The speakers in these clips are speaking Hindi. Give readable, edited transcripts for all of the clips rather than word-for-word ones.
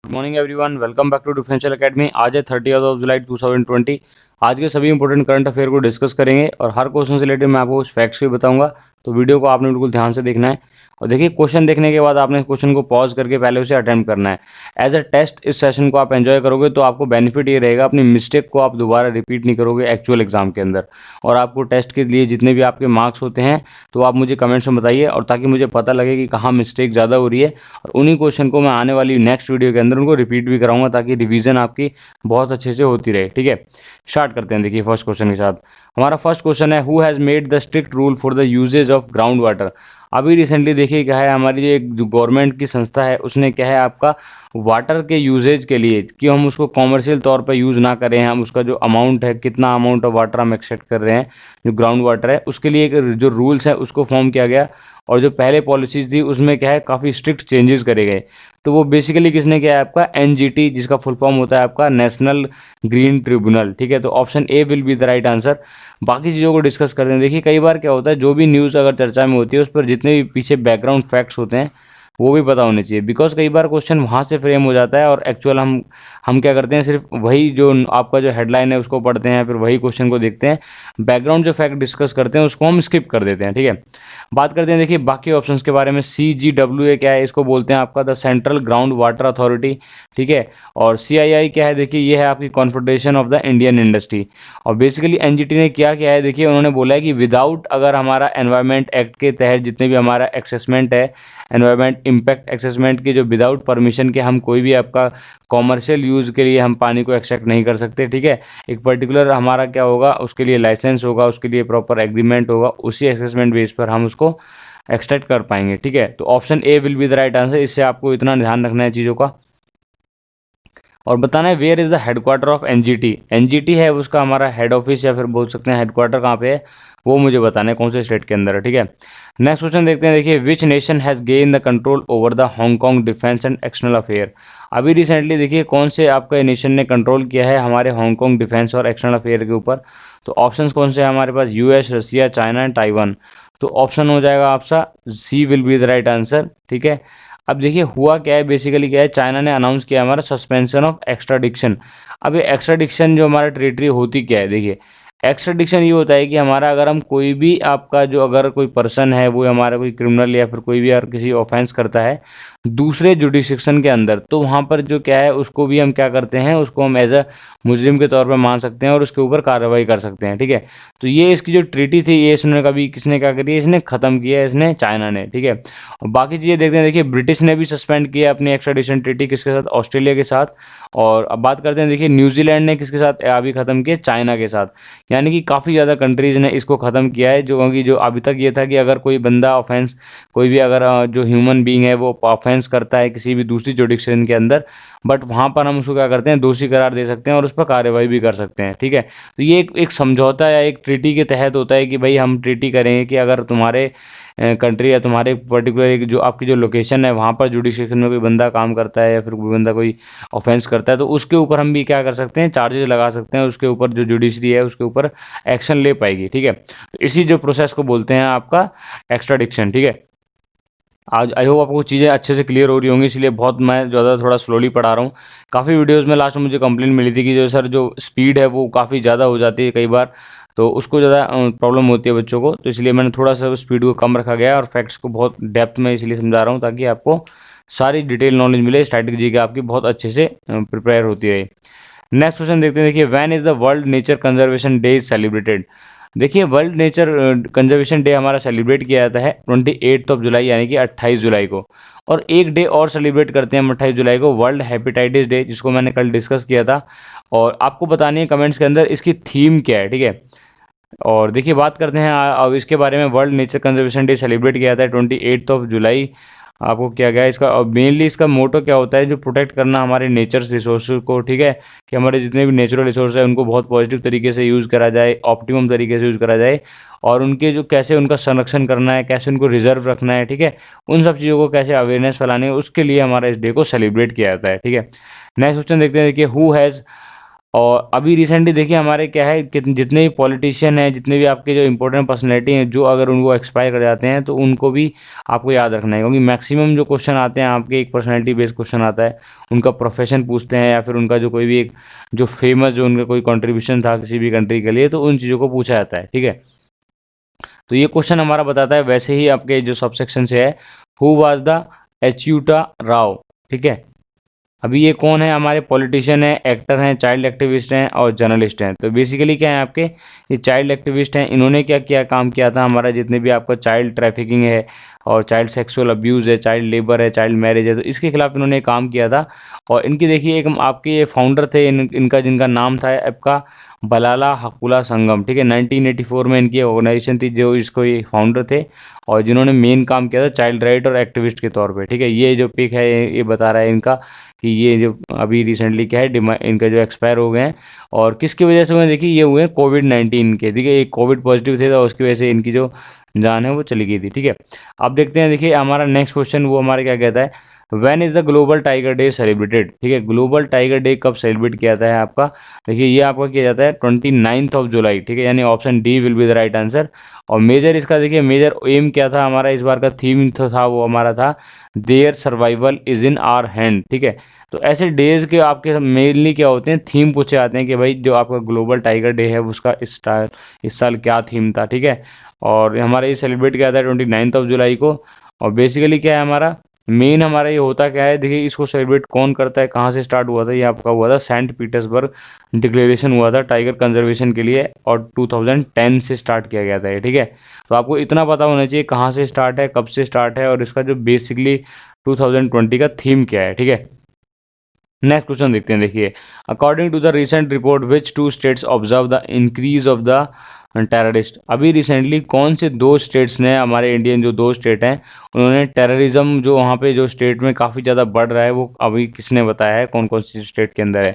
Good morning everyone, welcome back to Differential Academy. आज है 30 जुलाई 2020। आज के सभी इंपॉर्टेंट करंट अफेयर को डिस्कस करेंगे और हर क्वेश्चन से रिलेटेड मैं आपको कुछ फैक्ट्स भी बताऊंगा। तो वीडियो को आपने बिल्कुल ध्यान से देखना है और देखिए क्वेश्चन देखने के बाद आपने क्वेश्चन को पॉज करके पहले उसे अटेम्प्ट करना है। एज अ टेस्ट इस सेशन को आप एंजॉय करोगे तो आपको बेनिफिट ये रहेगा, अपनी मिस्टेक को आप दोबारा रिपीट नहीं करोगे एक्चुअल एग्जाम के अंदर। और आपको टेस्ट के लिए जितने भी आपके मार्क्स होते हैं तो आप मुझे कमेंट्स में बताइए, और ताकि मुझे पता लगे कि कहाँ मिस्टेक ज़्यादा हो रही है, और उन्हीं क्वेश्चन को मैं आने वाली नेक्स्ट वीडियो के अंदर उनको रिपीट भी कराऊंगा ताकि रिवीजन आपकी बहुत अच्छे से होती रहे। ठीक है, स्टार्ट करते हैं। देखिए फर्स्ट क्वेश्चन के साथ हमारा फर्स्ट क्वेश्चन है, who has made the strict rule for the usages of ground water. अभी रिसेंटली देखिए क्या है, हमारी जो एक जो गवर्नमेंट की संस्था है उसने क्या है आपका वाटर के यूजेज के लिए कि हम उसको कॉमर्शियल तौर पर यूज़ ना करें, हम उसका जो अमाउंट है, कितना अमाउंट ऑफ वाटर हम एक्सपेक्ट कर रहे हैं जो ग्राउंड वाटर है, उसके लिए एक जो रूल्स है उसको फॉर्म किया गया। और जो पहले पॉलिसीज़ थी उसमें क्या है काफ़ी स्ट्रिक्ट चेंजेस करे गए। तो वो बेसिकली किसने किया है आपका एनजीटी, जिसका फुल फॉर्म होता है आपका नेशनल ग्रीन ट्रिब्यूनल। ठीक है, तो option A will be the right answer. बाकी चीज़ों को डिस्कस करते हैं। देखिए कई बार क्या होता है, जो भी न्यूज़ अगर चर्चा में होती है उस पर जितने भी पीछे बैकग्राउंड फैक्ट्स होते हैं वो भी पता होने चाहिए, बिकॉज कई बार क्वेश्चन वहाँ से फ्रेम हो जाता है और एक्चुअल हम क्या करते हैं, सिर्फ वही जो आपका जो हेडलाइन है उसको पढ़ते हैं, फिर वही क्वेश्चन को देखते हैं, बैकग्राउंड जो फैक्ट डिस्कस करते हैं उसको हम स्किप कर देते हैं। ठीक है, बात करते हैं देखिए बाकी ऑप्शंस के बारे में। CGWA क्या है, इसको बोलते हैं आपका the central ground water authority. ठीक है, और CII क्या है, देखिए ये है आपकी confederation of the Indian industry. और बेसिकली एनजीटी ने क्या किया है, देखिए उन्होंने बोला है कि विदाउट अगर हमारा एनवायरमेंट एक्ट के तहत जितने भी हमारा असेसमेंट है, एनवायरमेंट इम्पैक्ट असेसमेंट के जो विदाउट परमिशन के हम कोई भी आपका कॉमर्शियल यूज़ के लिए हम पानी को एक्सट्रैक्ट नहीं कर सकते। ठीक है, एक पर्टिकुलर हमारा क्या होगा, उसके लिए लाइसेंस होगा, उसके लिए प्रॉपर एग्रीमेंट होगा, उसी असेसमेंट बेस पर हम उसको एक्सट्रैक्ट कर पाएंगे। ठीक है, तो option A will be the right answer. इससे आपको इतना ध्यान रखना है चीज़ों का। और बताना है where is the headquarter of NGT. NGT है उसका हमारा हेड ऑफिस या फिर बोल सकते हैं हेडक्वार्टर कहाँ पे है, वो मुझे बताना है कौन से स्टेट के अंदर है। ठीक है, नेक्स्ट क्वेश्चन देखते हैं। देखिए which nation has gain the control over the Hong Kong defence and external affair. अभी रिसेंटली देखिए कौन से आपका नेशन ने कंट्रोल किया है हमारे हांगकांग डिफेंस और एक्सटर्नल अफेयर के ऊपर। तो ऑप्शंस कौन से हैं हमारे पास, US, Russia, China and Taiwan. तो ऑप्शन हो जाएगा आपका C will be the right answer. ठीक है, अब देखिए हुआ क्या है, बेसिकली क्या है, चाइना ने अनाउंस किया हमारा सस्पेंशन ऑफ एक्स्ट्राडिक्शन। अब ये एक्स्ट्राडिक्शन जो हमारा टेरिटरी होती क्या है, देखिए एक्स्ट्राडिक्शन ये होता है कि हमारा अगर हम कोई भी आपका जो अगर कोई पर्सन है वो हमारा कोई क्रिमिनल या फिर कोई भी अगर किसी ऑफेंस करता है दूसरे जुडिसिक्शन के अंदर, तो वहाँ पर जो क्या है उसको भी हम क्या करते हैं, उसको हम एज अ मुजरिम के तौर पर मान सकते हैं और उसके ऊपर कार्रवाई कर सकते हैं। ठीक है, तो ये इसकी जो ट्रीटी थी ये इसने कभी किसने क्या करी है, इसने ख़त्म किया है, इसने चाइना ने। ठीक है, और बाकी चीज़ें देखते हैं। देखिए ब्रिटिश ने भी सस्पेंड किया अपनी एक्स्ट्राडिशन ट्रीटी, किसके साथ, ऑस्ट्रेलिया के साथ। और अब बात करते हैं, देखिए न्यूजीलैंड ने किसके साथ अभी ख़त्म किया, चाइना के साथ। यानी कि काफ़ी ज़्यादा कंट्रीज़ ने इसको ख़त्म किया है, जो क्योंकि जो अभी तक ये था कि अगर कोई बंदा ऑफेंस, कोई भी अगर जो ह्यूमन बीइंग है वो ऑफेंस करता है किसी भी दूसरी जुडिक्शन के अंदर, बट वहाँ पर हम उसको क्या करते हैं, दोषी करार दे सकते हैं और उस पर कार्रवाई भी कर सकते हैं। ठीक है, तो ये एक समझौता या एक ट्रीटी के तहत होता है कि भाई हम ट्रीटी करेंगे कि अगर तुम्हारे कंट्री या तुम्हारे पर्टिकुलर एक जो आपकी जो लोकेशन है वहाँ पर जुडिशियल में कोई बंदा काम करता है या फिर कोई बंदा कोई ऑफेंस करता है, तो उसके ऊपर हम भी क्या कर सकते हैं, चार्जेस लगा सकते हैं, उसके ऊपर जो जुडिशरी है उसके ऊपर एक्शन ले पाएगी। ठीक है, तो इसी जो प्रोसेस को बोलते हैं आपका एक्स्ट्राडिक्शन। ठीक है, आज आई होप आपको चीज़ें अच्छे से क्लियर हो रही होंगी, इसलिए बहुत मैं ज़्यादा थोड़ा स्लोली पढ़ा रहा हूँ। काफ़ी वीडियोज़ में लास्ट में मुझे कंप्लेन मिली थी कि जो सर जो स्पीड है वो काफ़ी ज़्यादा हो जाती है कई बार, तो उसको ज़्यादा प्रॉब्लम होती है बच्चों को, तो इसलिए मैंने थोड़ा सा स्पीड को कम रखा गया है और फैक्ट्स को बहुत डेप्थ में इसलिए समझा रहा हूँ ताकि आपको सारी डिटेल नॉलेज मिले, स्ट्रैटेजी की आपकी बहुत अच्छे से प्रिपेयर होती रहे। नेक्स्ट क्वेश्चन देखते हैं। देखिए when is the world nature conservation day is celebrated. देखिए वर्ल्ड नेचर कंजर्वेशन डे हमारा सेलिब्रेट किया जाता है 28 जुलाई यानी कि 28 जुलाई को। और एक डे और सेलिब्रेट करते हैं हम 28 जुलाई को, वर्ल्ड हेपेटाइटिस डे, जिसको मैंने कल डिस्कस किया था। और आपको बतानी है कमेंट्स के अंदर इसकी थीम क्या है। ठीक है, और देखिए बात करते हैं अब इसके बारे में। World nature conservation day celebrate किया जाता है 28 जुलाई। आपको क्या गया इसका, और मेनली इसका मोटो क्या होता है, जो प्रोटेक्ट करना हमारे नेचर रिसोर्स को। ठीक है, कि हमारे जितने भी नेचुरल रिसोर्स है उनको बहुत पॉजिटिव तरीके से यूज़ करा जाए, ऑप्टिमम तरीके से यूज़ करा जाए, और उनके जो कैसे उनका संरक्षण करना है, कैसे उनको रिजर्व रखना है। ठीक है, उन सब चीज़ों को कैसे अवेयरनेस फैलानी है, उसके लिए हमारा इस डे को सेलिब्रेट किया जाता है। ठीक है, नेक्स्ट क्वेश्चन देखते हैं। देखिए हु हैज़ और अभी रिसेंटली देखिए हमारे क्या है कि जितने भी पॉलिटिशियन हैं, जितने भी आपके जो इंपॉर्टेंट पर्सनैलिटी हैं, जो अगर उनको एक्सपायर कर जाते हैं तो उनको भी आपको याद रखना है, क्योंकि मैक्सिमम जो क्वेश्चन आते हैं आपके एक पर्सनैलिटी बेस्ड क्वेश्चन आता है, उनका प्रोफेशन पूछते हैं या फिर उनका जो कोई भी एक जो फेमस जो उनका कोई कंट्रीब्यूशन था किसी भी कंट्री के लिए, तो उन चीज़ों को पूछा जाता है। ठीक है, तो ये क्वेश्चन हमारा बताता है वैसे ही आपके जो सबसेक्शन से है, हु वाज द एच्यूटा राव। ठीक है, अभी ये कौन है, हमारे पॉलिटिशियन है, एक्टर हैं, चाइल्ड एक्टिविस्ट हैं और जर्नलिस्ट हैं। तो बेसिकली क्या है आपके, ये चाइल्ड एक्टिविस्ट हैं, इन्होंने क्या किया काम किया था, हमारा जितने भी आपका चाइल्ड ट्रैफिकिंग है और चाइल्ड सेक्सुअल अब्यूज़ है, चाइल्ड लेबर है, चाइल्ड मैरिज है, तो इसके खिलाफ इन्होंने काम किया था। और इनकी देखिए एक आपके ये फाउंडर थे, इनका जिनका नाम था आपका बलाला हकुला संगम। ठीक है, 1984 में इनकी ऑर्गेनाइजेशन थी जो इसको ये फाउंडर थे और जिन्होंने मेन काम किया था चाइल्ड राइट और एक्टिविस्ट के तौर पे। ठीक है, ये जो पिक है ये बता रहा है इनका कि ये जो अभी रिसेंटली क्या है इनका जो एक्सपायर हो गए हैं और किसकी वजह से हुए, देखिए ये हुए कोविड-19 के। ठीक है, एक कोविड पॉजिटिव थे तो उसकी वजह से इनकी जो जान है वो चली गई थी। ठीक है, अब देखते हैं, देखिए हमारा नेक्स्ट क्वेश्चन वो हमारा क्या कहता है, when is the global tiger day celebrated. ठीक है, ग्लोबल टाइगर डे कब सेलिब्रेट किया जाता है आपका, देखिए ये आपका किया जाता है 29 जुलाई। ठीक है, यानी option D will be the right answer. और मेजर इसका देखिए मेजर एम क्या था हमारा, इस बार का थीम तो था वो हमारा था their survival is in our hand. ठीक है, तो ऐसे डेज के आपके मेनली क्या होते हैं, थीम पूछे जाते हैं कि भाई जो आपका ग्लोबल टाइगर डे है उसका इस साल क्या थीम था। ठीक है, और हमारा ये सेलिब्रेट किया था 29 जुलाई को। और बेसिकली क्या है हमारा मेन हमारा ये होता क्या है, देखिए इसको सेलिब्रेट कौन करता है, कहाँ से स्टार्ट हुआ था, ये आपका हुआ था सेंट पीटर्सबर्ग डिक्लेरेशन हुआ था टाइगर कंजर्वेशन के लिए और 2010 से स्टार्ट किया गया था ये। ठीक है, तो आपको इतना पता होना चाहिए कहाँ से स्टार्ट है, कब से स्टार्ट है और इसका जो बेसिकली 2020 का थीम क्या है। ठीक है, नेक्स्ट क्वेश्चन देखते हैं, देखिए according to the recent report which two states observe the increase of the terrorist. अभी रिसेंटली कौन से दो स्टेट्स ने, हमारे इंडियन जो दो स्टेट हैं उन्होंने टेररिज्म जो वहाँ पे जो स्टेट में काफ़ी ज़्यादा बढ़ रहा है वो अभी किसने बताया है, कौन कौन सी स्टेट के अंदर है,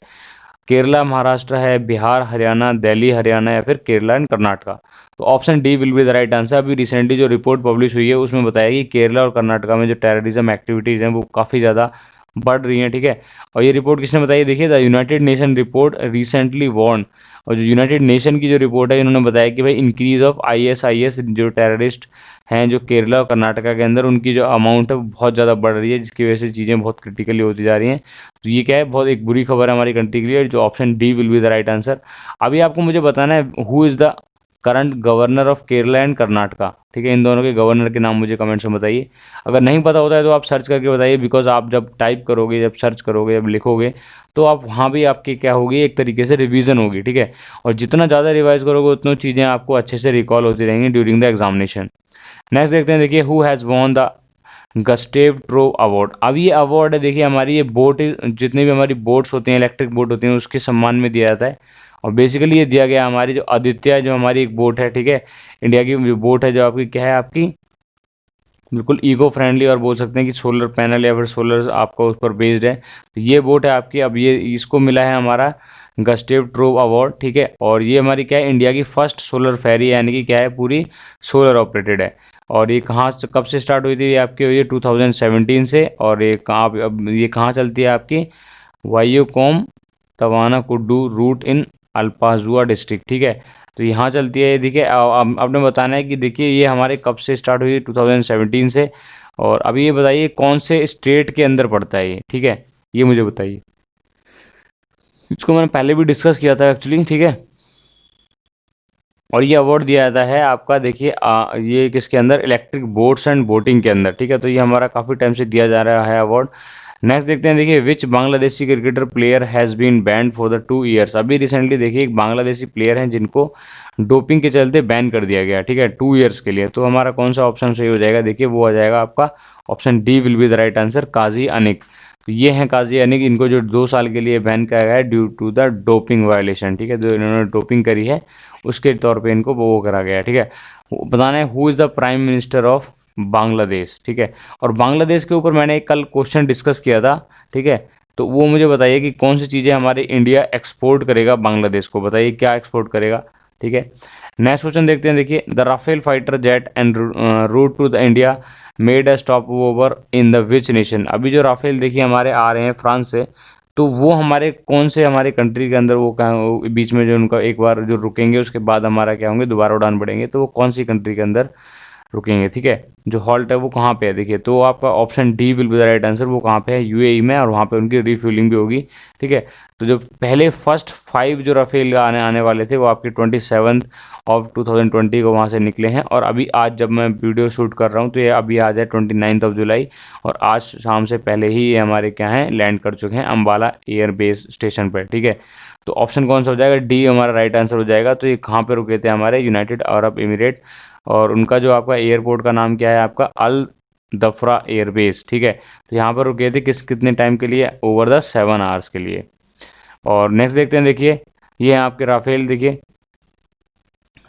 केरला, महाराष्ट्र है, बिहार, हरियाणा, दिल्ली, हरियाणा या फिर केरला एंड कर्नाटका। तो option D will be the right answer. अभी रिसेंटली जो रिपोर्ट पब्लिश हुई है उसमें बताया कि केरला और कर्नाटका में जो टेररिज्म एक्टिविटीज़ हैं वो काफ़ी ज़्यादा बढ़ रही हैं। ठीक है, और ये रिपोर्ट किसने बताई, देखिए the United Nation report recently warn. और जो यूनाइटेड नेशन की जो रिपोर्ट है इन्होंने बताया कि भाई इंक्रीज ऑफ आईएसआईएस जो टेररिस्ट हैं जो केरला और कर्नाटका के अंदर उनकी जो अमाउंट है वो बहुत ज़्यादा बढ़ रही है, जिसकी वजह से चीज़ें बहुत क्रिटिकली होती जा रही हैं। तो ये क्या है, बहुत एक बुरी खबर है हमारी कंट्री के लिए, जो option D will be the right answer. अभी आपको मुझे बताना है who is the current governor of Kerala and Karnataka. ठीक है, इन दोनों के गवर्नर के नाम मुझे कमेंट्स में बताइए। अगर नहीं पता होता है तो आप सर्च करके बताइए, बिकॉज आप जब टाइप करोगे, जब सर्च करोगे, जब लिखोगे तो आप वहाँ भी आपकी क्या होगी, एक तरीके से रिवीजन होगी। ठीक है, और जितना ज़्यादा रिवाइज करोगे उतनी चीज़ें आपको अच्छे से रिकॉल होती रहेंगी ड्यूरिंग द एग्जामिनेशन। नेक्स्ट देखते हैं, देखिए who has won the Gustave Trouve award. अब ये अवार्ड है देखिए हमारी ये बोट, जितने भी हमारी बोट्स होती हैं, इलेक्ट्रिक बोट होती हैं, उसके सम्मान में दिया जाता है। और बेसिकली ये दिया गया हमारी जो आदित्य जो हमारी एक बोट है। ठीक है, इंडिया की जो बोट है जो आपकी क्या है, आपकी बिल्कुल इको फ्रेंडली और बोल सकते हैं कि सोलर पैनल या फिर सोलर आपका उस पर बेस्ड है। तो ये बोट है आपकी, अब ये इसको मिला है हमारा गस्टेव ट्रोव अवार्ड। ठीक है, और ये हमारी क्या है, इंडिया की फर्स्ट सोलर फेरी, यानी कि क्या है पूरी सोलर ऑपरेटेड है। और ये कहाँ कब से स्टार्ट हुई थी, ये आपकी हुई है 2017 से। और ये कहाँ, अब ये कहाँ चलती है आपकी, वायोकोम तवाना कुड्डू रूट इन अल्पाजुआ डिस्ट्रिक्ट। ठीक है, तो यहाँ चलती है। देखिए आपने बताना है कि देखिए ये हमारे कब से स्टार्ट हुई, 2017 से। और अभी ये बताइए कौन से स्टेट के अंदर पड़ता है ये। ठीक है, ये मुझे बताइए, इसको मैंने पहले भी डिस्कस किया था एक्चुअली। ठीक है, और ये अवार्ड दिया जाता है आपका, देखिए ये किसके अंदर, इलेक्ट्रिक बोट्स एंड बोटिंग के अंदर। ठीक है, तो ये हमारा काफ़ी टाइम से दिया जा रहा है अवार्ड। नेक्स्ट देखते हैं, देखिए which Bangladeshi cricketer player has been banned for the 2 years. अभी रिसेंटली देखिए एक बांग्लादेशी प्लेयर हैं जिनको डोपिंग के चलते बैन कर दिया गया। ठीक है, 2 ईयर्स के लिए। तो हमारा कौन सा ऑप्शन सही हो जाएगा, देखिए वो आ जाएगा आपका option D will be the right answer, Kazi Anik. तो ये हैं काजी अनिक, इनको जो 2 साल के लिए बैन किया गया है due to the doping violation. ठीक है, जो इन्होंने डोपिंग करी है उसके तौर पे इनको वो करा गया है। ठीक है, बताना है who is the prime minister of Bangladesh. ठीक है, और बांग्लादेश के ऊपर मैंने एक कल क्वेश्चन डिस्कस किया था। ठीक है, तो वो मुझे बताइए कि कौन सी चीज़ें हमारे इंडिया एक्सपोर्ट करेगा बांग्लादेश को, बताइए क्या एक्सपोर्ट करेगा। ठीक है, नेक्स्ट क्वेश्चन देखते हैं, देखिए the Rafale fighter jet and route to the India made a stopover in the which nation. अभी जो राफेल देखिए हमारे आ रहे हैं फ्रांस से, तो वो हमारे कौन से हमारे कंट्री के अंदर वो बीच में जो उनका एक बार जो रुकेंगे उसके बाद हमारा क्या होंगे, दोबारा उड़ान बढ़ेंगे, तो वो कौन सी कंट्री के अंदर रुकेंगे, ठीक है। जो हॉल्ट है वो कहाँ पे है, देखिए तो आपका option D will be the right answer. वो कहाँ पे है, यूएई में, और वहाँ पे उनकी रिफ्यूलिंग भी होगी, ठीक है। तो जो पहले फर्स्ट 5 जो राफेल आने वाले थे वो आपके 27 ऑफ 2020 को वहाँ से निकले हैं, और अभी आज जब मैं वीडियो शूट कर रहा हूँ तो ये अभी आज है 29 जुलाई, और आज शाम से पहले ही ये हमारे क्या हैं, लैंड कर चुके हैं अम्बाला एयरबेस स्टेशन पर, ठीक है। तो ऑप्शन कौन सा हो जाएगा, डी हमारा राइट आंसर हो जाएगा। तो ये कहाँ पे रुके थे, हमारे यूनाइटेड अरब एमिरेट, और उनका जो आपका एयरपोर्ट का नाम क्या है, आपका अल दफरा एयरबेस, ठीक है। तो यहाँ पर रुके थे कितने टाइम के लिए, ओवर द 7 आवर्स के लिए। और नेक्स्ट देखते हैं, देखिए ये है आपके राफेल। देखिए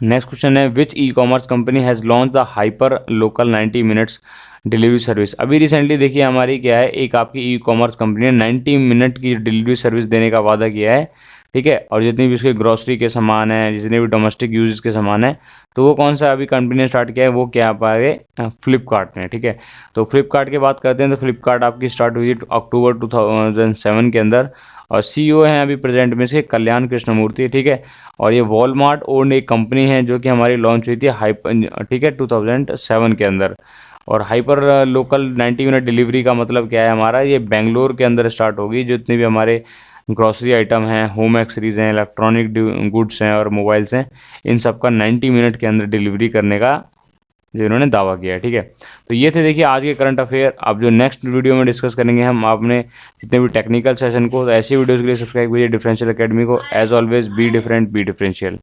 नेक्स्ट क्वेश्चन है, which e commerce company has launched the hyper local 90 minutes delivery service. अभी रिसेंटली देखिए हमारी क्या है, एक आपकी ई कॉमर्स कंपनी ने 90 मिनट की डिलीवरी सर्विस देने का वादा किया है, ठीक है। और जितनी भी उसके ग्रॉसरी के सामान है, जितने भी डोमेस्टिक यूज के सामान है, तो वो कौन सा अभी कंपनी ने स्टार्ट किया है, वो क्या पाएंगे, फ्लिपकार्ट में, ठीक है। तो फ्लिपकार्ट की बात करते हैं, तो फ्लिपकार्ट आपकी स्टार्ट हुई अक्टूबर 2007 के अंदर, और सीईओ हैं अभी प्रेजेंट में से कल्याण कृष्णमूर्ति, ठीक है। और ये वॉलमार्ट ओन्ड एक कंपनी है जो कि हमारी लॉन्च हुई थी हाइपर, ठीक है, 2007 के अंदर। और हाइपर लोकल 90 मिनट डिलीवरी का मतलब क्या है हमारा, ये बेंगलोर के अंदर स्टार्ट होगी। जितने भी हमारे ग्रॉसरी आइटम हैं, होम एक्सेसरीज हैं, इलेक्ट्रॉनिक गुड्स हैं और मोबाइल्स हैं, इन सब का 90 मिनट के अंदर डिलीवरी करने का जो इन्होंने दावा किया है, ठीक है। तो ये थे देखिए आज के करंट अफेयर। अब जो नेक्स्ट वीडियो में डिस्कस करेंगे हम आपने जितने भी टेक्निकल सेशन को, तो ऐसी वीडियोज़ के लिए सब्सक्राइब कीजिए डिफरेंशियल एकेडमी को। As always be different be differential.